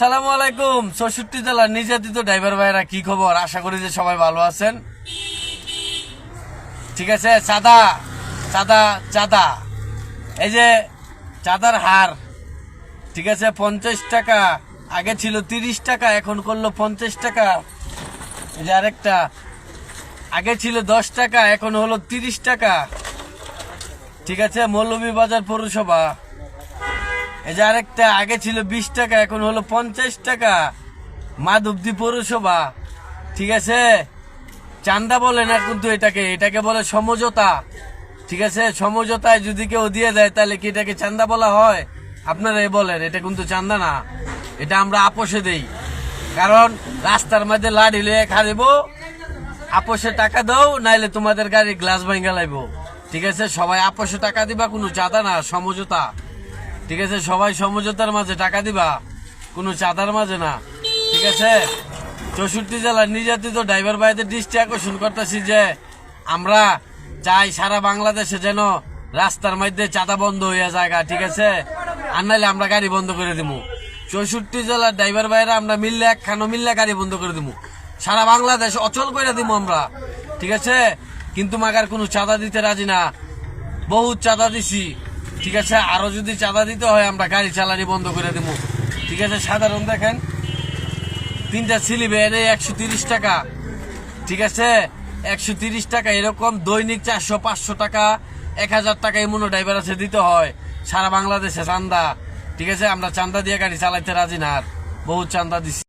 সালামু আলাইকুম। ৬৪ জেলার নির্যাতিত ড্রাইভার ভাইরা কি খবর? আশা করি যে সবাই ভালো আছেন। ঠিক আছে, চাঁদা চাঁদা চাঁদা, এই যে চাঁদার হার, ঠিক আছে, 50 টাকা, আগে ছিল 30 টাকা, এখন করলো 50 টাকা। এই যে আরেকটা, আগে ছিল 10 টাকা, এখন হলো 30 টাকা। ঠিক আছে, মৌলভীবাজার পৌরসভা। এই যে আরেকটা, আগে ছিল 20 টাকা, এখন হলো 50 টাকা, মাধবদী পৌরসভা। ঠিক আছে, চান্দা বলে না কিন্তু এটাকে বলে সমঝোতা। ঠিক আছে, সমঝোতায় যদি কেউ দিয়ে দেয় তাহলে কি এটাকে চান্দা বলা হয়? আপনারা বলেন, এটা কিন্তু চান্দা না, এটা আমরা আপোষে দেই। কারণ রাস্তার মধ্যে লাড়ি লিয়ে খারিব, আপোষে টাকা দাও, নাইলে তোমাদের গাড়ি গ্লাস ভাঙা লাইব। ঠিক আছে, সবাই আপোষে টাকা দিবা, কোনো চাঁদা না, সমঝোতা। ঠিক আছে, সবাই সমঝোতার মাঝে টাকা দিবা, কোনো চাঁদার মাঝে না। ঠিক আছে, ৬৪ জেলার নির্যাতিত ড্রাইভার ভাইদের দৃষ্টি আকর্ষণ করতেছি যে আমরা চাই সারা বাংলাদেশে যেন রাস্তার মধ্যে চাঁদা বন্ধ হইয়া জায়গা। ঠিক আছে, আর নাইলে আমরা গাড়ি বন্ধ করে দিব। ৬৪ জেলার ড্রাইভার ভাইরা আমরা মিললে, একখানো মিললে গাড়ি বন্ধ করে দিব, সারা বাংলাদেশ অচল করে দিব আমরা। ঠিক আছে, কিন্তু মাগার কোনো চাঁদা দিতে রাজি না, বহুত চাঁদা দিছি। ঠিক আছে, আরো যদি চাঁদা দিতে হয় আমরা গাড়ি চালানি বন্ধ করে দেব। ঠিক আছে, সাধারণ দেখেন, 3টা স্লিপে এনে 130 টাকা। ঠিক আছে, 130 টাকা, এরকম দৈনিক 400-500 টাকা, 1000 টাকা এমন ড্রাইভার আছে দিতে হয় সারা বাংলাদেশে চান্দা। ঠিক আছে, আমরা চান্দা দিয়ে গাড়ি চালাইতে রাজি না, আর বহুত চান্দা দিছি।